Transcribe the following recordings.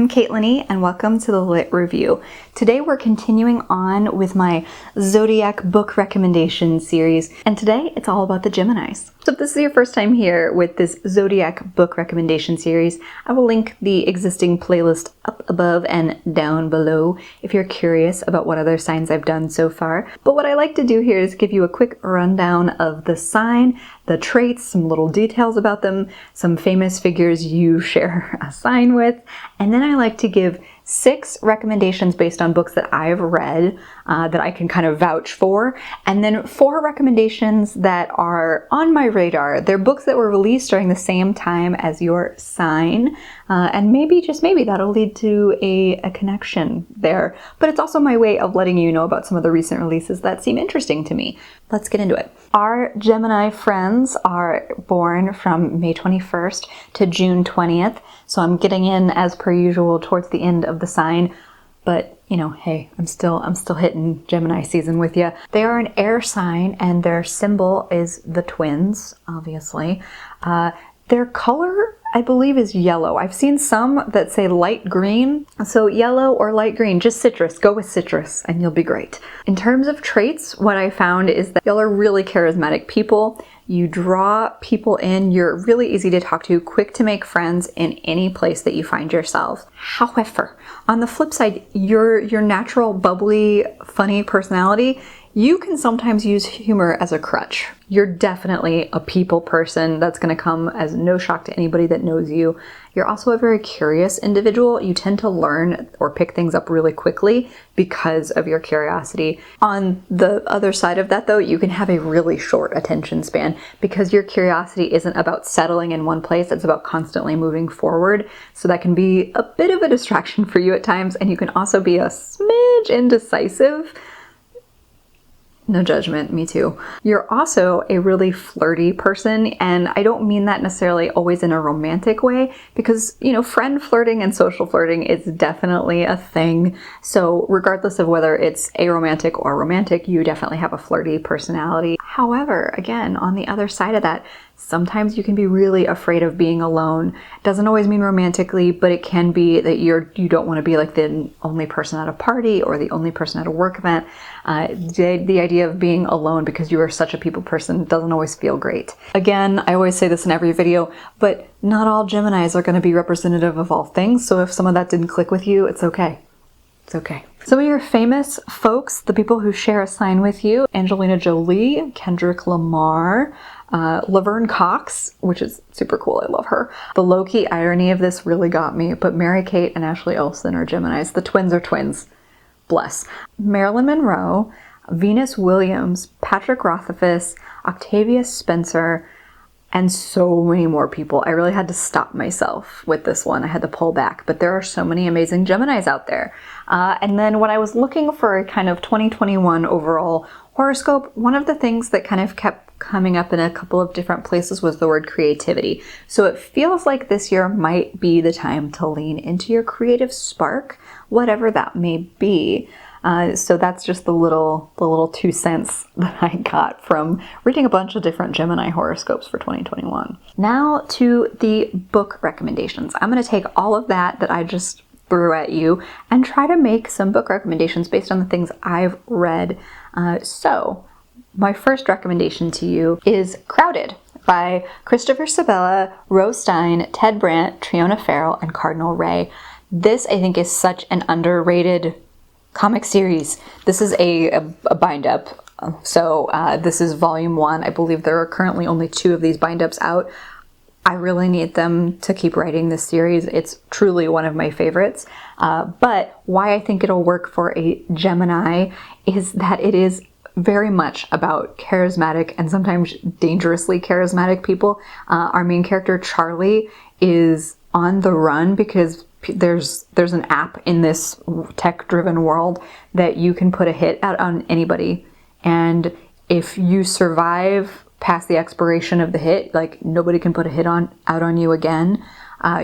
I'm Caitlin and welcome to the Lit Review. Today we're continuing on with my Zodiac Book Recommendation series, and today it's all about the Geminis. So if this is your first time here with this Zodiac Book Recommendation series, I will link the existing playlist up above and down below if you're curious about what other signs I've done so far. But what I like to do here is give you a quick rundown of the sign, the traits, some little details about them, some famous figures you share a sign with, and then I like to give 6 recommendations based on books that I've read that I can kind of vouch for, and then 4 recommendations that are on my radar. They're books that were released during the same time as your sign, and maybe, just maybe, that'll lead to a connection there. But it's also my way of letting you know about some of the recent releases that seem interesting to me. Let's get into it. Our Gemini friends are born from May 21st to June 20th, so I'm getting in as per usual towards the end of the sign, but you know, hey, I'm still hitting Gemini season with you. They are an air sign and their symbol is the twins, obviously. Their color, I believe, is yellow. I've seen some that say light green, so yellow or light green, just citrus. Go with citrus and you'll be great. In terms of traits, what I found is that y'all are really charismatic people. You draw people in, you're really easy to talk to, quick to make friends in any place that you find yourself. However, on the flip side, your natural, bubbly, funny personality, you can sometimes use humor as a crutch. You're definitely a people person. That's going to come as no shock to anybody that knows you. You're also a very curious individual. You tend to learn or pick things up really quickly because of your curiosity. On the other side of that, though, you can have a really short attention span because your curiosity isn't about settling in one place. It's about constantly moving forward. So that can be a bit of a distraction for you at times, and you can also be a smidge indecisive. No judgment, me too. You're also a really flirty person, and I don't mean that necessarily always in a romantic way, because, you know, friend flirting and social flirting is definitely a thing. So regardless of whether it's aromantic or romantic, you definitely have a flirty personality. However, again, on the other side of that, sometimes you can be really afraid of being alone. It doesn't always mean romantically, but it can be that you don't want to be like the only person at a party or the only person at a work event. The idea of being alone because you are such a people person doesn't always feel great. Again, I always say this in every video, but not all Geminis are going to be representative of all things. So if some of that didn't click with you, it's okay. It's okay. Some of your famous folks, the people who share a sign with you: Angelina Jolie, Kendrick Lamar, Laverne Cox, which is super cool. I love her. The low-key irony of this really got me, but Mary-Kate and Ashley Olsen are Geminis. The twins are twins. Bless. Marilyn Monroe, Venus Williams, Patrick Rothfuss, Octavia Spencer, and so many more people. I really had to stop myself with this one. I had to pull back, but there are so many amazing Geminis out there. And then when I was looking for a kind of 2021 overall horoscope, one of the things that kind of kept coming up in a couple of different places was the word creativity. So it feels like this year might be the time to lean into your creative spark, whatever that may be. So that's just the little 2 cents that I got from reading a bunch of different Gemini horoscopes for 2021. Now to the book recommendations. I'm going to take all of that I just threw at you and try to make some book recommendations based on the things I've read. So my first recommendation to you is Crowded by Christopher Sebela, Rose Stein, Ted Brandt, Triona Farrell, and Cardinal Ray. This, I think, is such an underrated comic series. This is a bind-up. So this is volume 1. I believe there are currently only 2 of these bind-ups out. I really need them to keep writing this series. It's truly one of my favorites. But why I think it'll work for a Gemini is that it is very much about charismatic and sometimes dangerously charismatic people. Our main character, Charlie, is on the run because there's an app in this tech-driven world that you can put a hit out on anybody. And if you survive past the expiration of the hit, like nobody can put a hit out on you again.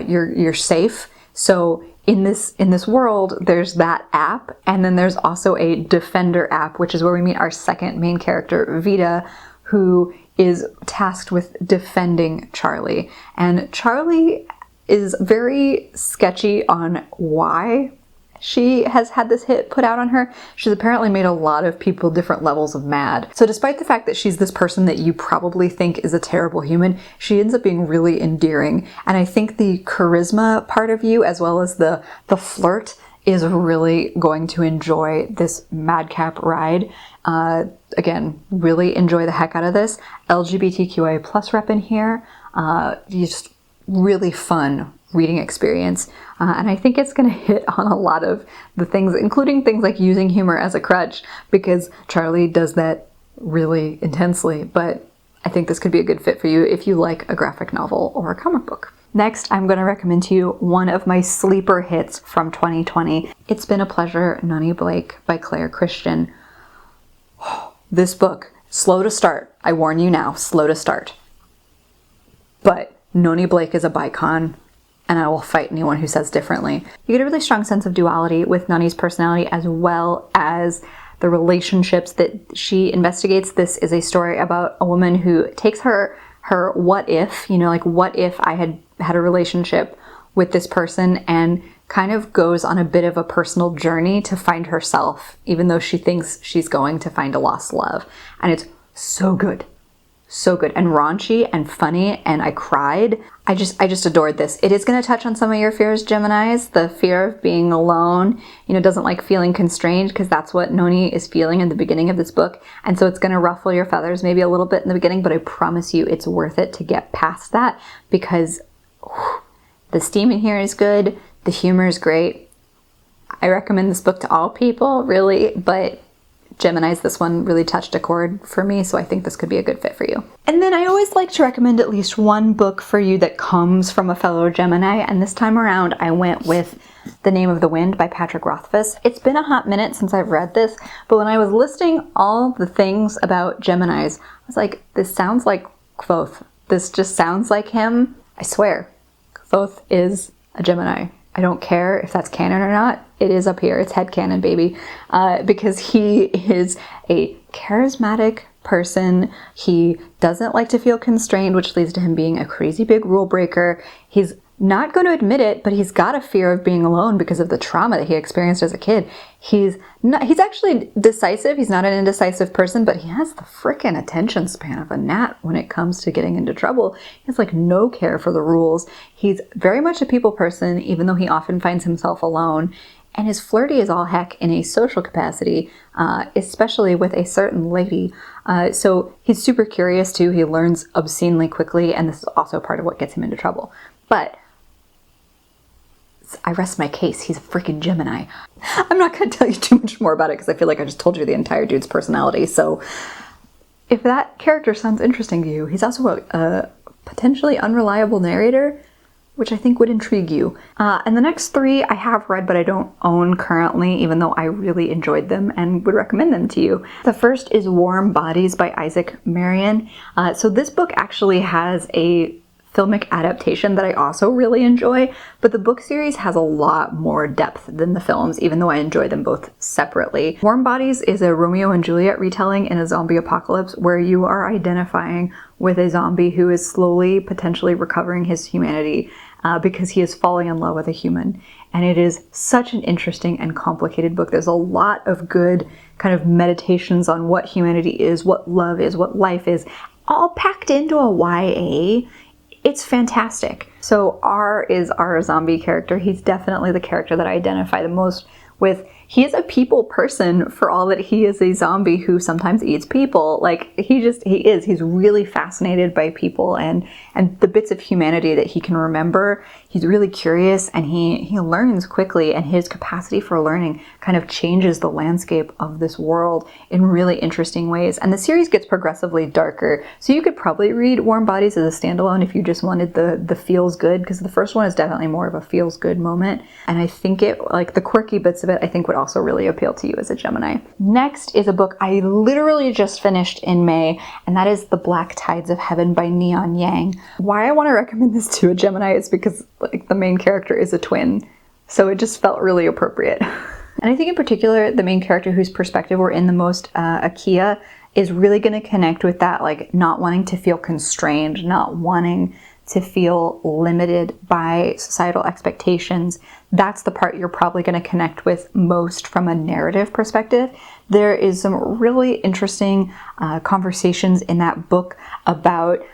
You're safe. So in this world, there's that app, and then there's also a Defender app, which is where we meet our second main character, Vita, who is tasked with defending Charlie. And Charlie is very sketchy on why she has had this hit put out on her. She's apparently made a lot of people different levels of mad. So despite the fact that she's this person that you probably think is a terrible human, she ends up being really endearing. And I think the charisma part of you, as well as the flirt, is really going to enjoy this madcap ride. Again, really enjoy the heck out of this. LGBTQIA plus rep in here. Just really fun reading experience. And I think it's going to hit on a lot of the things, including things like using humor as a crutch, because Charlie does that really intensely. But I think this could be a good fit for you if you like a graphic novel or a comic book. Next, I'm going to recommend to you one of my sleeper hits from 2020. It's Been a Pleasure, Noni Blake by Claire Christian. This book, slow to start. I warn you now, slow to start. But Noni Blake is a bicon, and I will fight anyone who says differently. You get a really strong sense of duality with Noni's personality, as well as the relationships that she investigates. This is a story about a woman who takes her what if, like what if I had had a relationship with this person, and kind of goes on a bit of a personal journey to find herself, even though she thinks she's going to find a lost love. And it's so good. So good and raunchy and funny, and I cried. I just adored this. It is going to touch on some of your fears, Geminis. The fear of being alone, doesn't like feeling constrained, because that's what Noni is feeling in the beginning of this book. And so it's going to ruffle your feathers maybe a little bit in the beginning, but I promise you it's worth it to get past that, because the steam in here is good. The humor is great. I recommend this book to all people, really, but Geminis, this one really touched a chord for me, so I think this could be a good fit for you. And then I always like to recommend at least one book for you that comes from a fellow Gemini, and this time around I went with The Name of the Wind by Patrick Rothfuss. It's been a hot minute since I've read this, but when I was listing all the things about Geminis, I was like, this sounds like Kvothe. This just sounds like him. I swear, Kvothe is a Gemini. I don't care if that's canon or not. It is up here. It's headcanon, baby. Because he is a charismatic person. He doesn't like to feel constrained, which leads to him being a crazy big rule breaker. He's not going to admit it, but he's got a fear of being alone because of the trauma that he experienced as a kid. He's actually decisive. He's not an indecisive person, but he has the frickin' attention span of a gnat when it comes to getting into trouble. He has like no care for the rules. He's very much a people person, even though he often finds himself alone. And his flirty is all heck in a social capacity, especially with a certain lady. So he's super curious too. He learns obscenely quickly, and this is also part of what gets him into trouble. But I rest my case. He's a freaking Gemini. I'm not going to tell you too much more about it because I feel like I just told you the entire dude's personality. So if that character sounds interesting to you, he's also a potentially unreliable narrator, which I think would intrigue you. And the next three I have read, but I don't own currently, even though I really enjoyed them and would recommend them to you. The first is Warm Bodies by Isaac Marion. So this book actually has a filmic adaptation that I also really enjoy, but the book series has a lot more depth than the films, even though I enjoy them both separately. Warm Bodies is a Romeo and Juliet retelling in a zombie apocalypse where you are identifying with a zombie who is slowly, potentially recovering his humanity because he is falling in love with a human. And it is such an interesting and complicated book. There's a lot of good kind of meditations on what humanity is, what love is, what life is, all packed into a YA. It's fantastic. So R is our zombie character. He's definitely the character that I identify the most with. He is a people person for all that he is a zombie who sometimes eats people. Like he's really fascinated by people and the bits of humanity that he can remember. He's really curious and he learns quickly, and his capacity for learning kind of changes the landscape of this world in really interesting ways. And the series gets progressively darker. So you could probably read Warm Bodies as a standalone if you just wanted the feels good, because the first one is definitely more of a feels good moment. And I think the quirky bits of it, I think would also really appeal to you as a Gemini. Next is a book I literally just finished in May, and that is The Black Tides of Heaven by Neon Yang. Why I want to recommend this to a Gemini is because the main character is a twin, so it just felt really appropriate. And I think in particular, the main character whose perspective we're in the most, Akia, is really going to connect with that, not wanting to feel constrained, not wanting to feel limited by societal expectations, that's the part you're probably going to connect with most from a narrative perspective. There is some really interesting conversations in that book about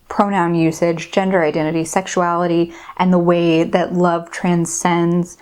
pronoun usage, gender identity, sexuality, and the way that love transcends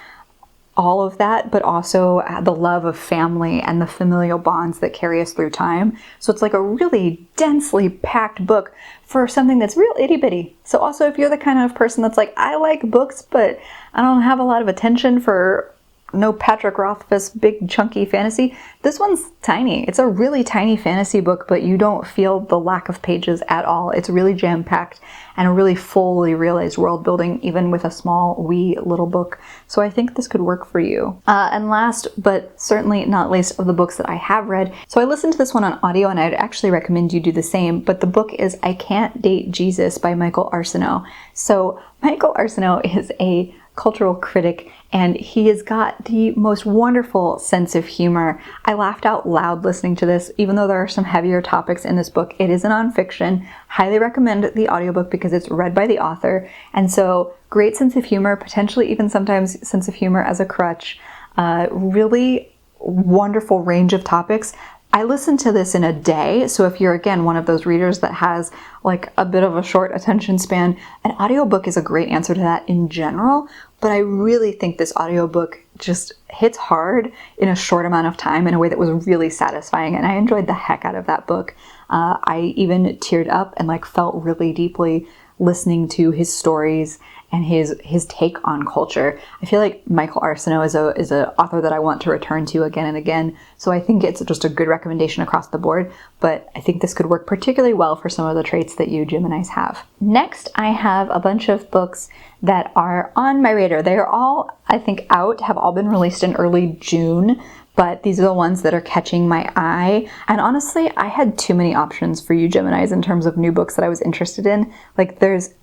all of that, but also the love of family and the familial bonds that carry us through time. So it's like a really densely packed book for something that's real itty bitty. So also, if you're the kind of person that's like, I like books, but I don't have a lot of attention for no Patrick Rothfuss big chunky fantasy, this one's tiny. It's a really tiny fantasy book, but you don't feel the lack of pages at all. It's really jam-packed and a really fully realized world building, even with a small wee little book. So I think this could work for you. And last, but certainly not least, of the books that I have read. So I listened to this one on audio, and I'd actually recommend you do the same, but the book is I Can't Date Jesus by Michael Arceneaux. So Michael Arceneaux is a cultural critic, and he has got the most wonderful sense of humor. I laughed out loud listening to this, even though there are some heavier topics in this book. It is a nonfiction. Highly recommend the audiobook because it's read by the author. And so great sense of humor, potentially even sometimes sense of humor as a crutch. Really wonderful range of topics. I listened to this in a day, so if you're, again, one of those readers that has like a bit of a short attention span, an audiobook is a great answer to that in general, but I really think this audiobook just hits hard in a short amount of time in a way that was really satisfying, and I enjoyed the heck out of that book. I even teared up and like felt really deeply listening to his stories and his take on culture. I feel like Michael Arceneaux is an author that I want to return to again and again, so I think it's just a good recommendation across the board, but I think this could work particularly well for some of the traits that you Geminis have. Next, I have a bunch of books that are on my radar. They are all, I think, out, have all been released in early June, but these are the ones that are catching my eye. And honestly, I had too many options for you Geminis in terms of new books that I was interested in. Like, there's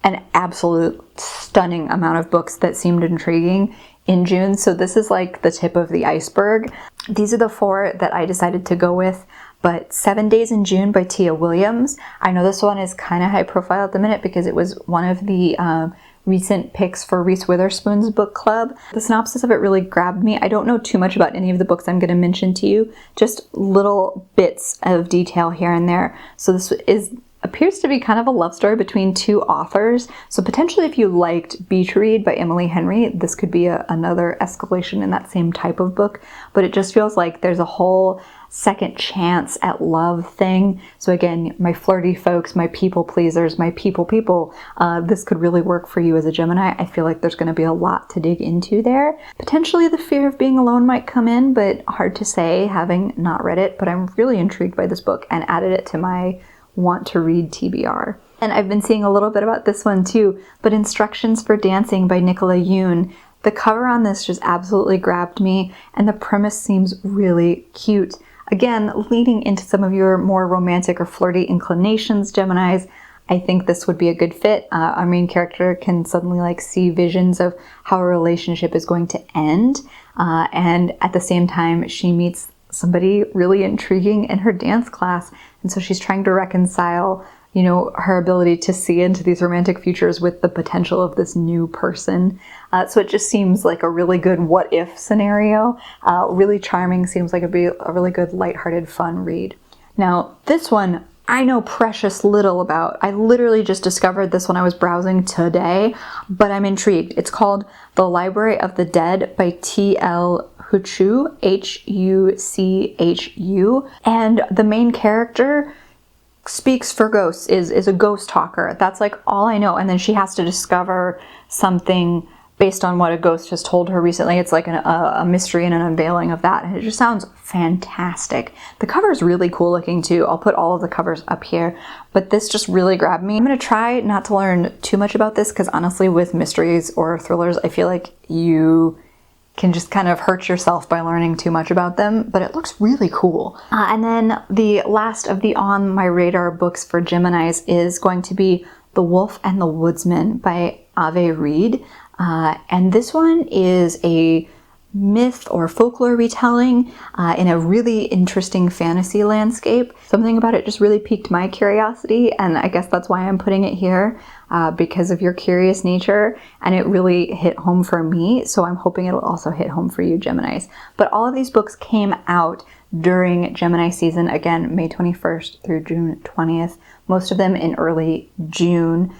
an absolute stunning amount of books that seemed intriguing in June. So this is like the tip of the iceberg. These are the 4 that I decided to go with. But 7 Days in June by Tia Williams. I know this one is kind of high profile at the minute because it was one of the recent picks for Reese Witherspoon's book club. The synopsis of it really grabbed me. I don't know too much about any of the books I'm going to mention to you, just little bits of detail here and there. So this appears to be kind of a love story between 2 authors. So potentially if you liked Beach Read by Emily Henry, this could be another escalation in that same type of book. But it just feels like there's a whole second chance at love thing. So again, my flirty folks, my people pleasers, my people, this could really work for you as a Gemini. I feel like there's going to be a lot to dig into there. Potentially the fear of being alone might come in, but hard to say having not read it. But I'm really intrigued by this book and added it to my want to read TBR. And I've been seeing a little bit about this one too, but Instructions for Dancing by Nicola Yoon. The cover on this just absolutely grabbed me, and the premise seems really cute. Again, leading into some of your more romantic or flirty inclinations, Geminis, I think this would be a good fit. Our main character can suddenly like see visions of how a relationship is going to end, and at the same time she meets somebody really intriguing in her dance class, and so she's trying to reconcile, you know, her ability to see into these romantic futures with the potential of this new person. So it just seems like a really good what if scenario. Really charming, seems like it'd be a really good lighthearted fun read. Now this one I know precious little about. I literally just discovered this when I was browsing today, but I'm intrigued. It's called The Library of the Dead by T.L. Huchu, Huchu, and the main character speaks for ghosts, is a ghost talker. That's like all I know. And then she has to discover something based on what a ghost has told her recently. It's like a mystery and an unveiling of that. And it just sounds fantastic. The cover is really cool looking too. I'll put all of the covers up here, but this just really grabbed me. I'm going to try not to learn too much about this because honestly with mysteries or thrillers, I feel like you can just kind of hurt yourself by learning too much about them, but it looks really cool. And then the last of the on my radar books for Geminis is going to be The Wolf and the Woodsman by Ave Reed. And this one is a myth or folklore retelling in a really interesting fantasy landscape. Something about it just really piqued my curiosity, and I guess that's why I'm putting it here, because of your curious nature, and it really hit home for me, so I'm hoping it'll also hit home for you Geminis. But all of these books came out during Gemini season, again, May 21st through June 20th, most of them in early June.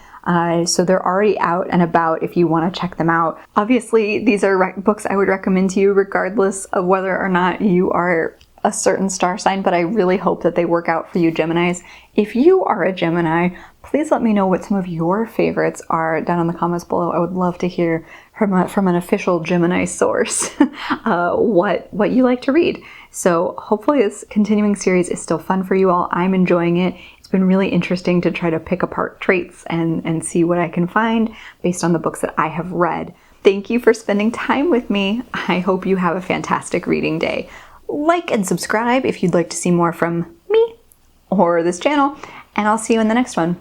So they're already out and about if you want to check them out. Obviously, these are books I would recommend to you regardless of whether or not you are a certain star sign, but I really hope that they work out for you Geminis. If you are a Gemini, please let me know what some of your favorites are down in the comments below. I would love to hear from an official Gemini source what you like to read. So hopefully this continuing series is still fun for you all. I'm enjoying it. It's been really interesting to try to pick apart traits and see what I can find based on the books that I have read. Thank you for spending time with me. I hope you have a fantastic reading day. Like and subscribe if you'd like to see more from me or this channel, and I'll see you in the next one.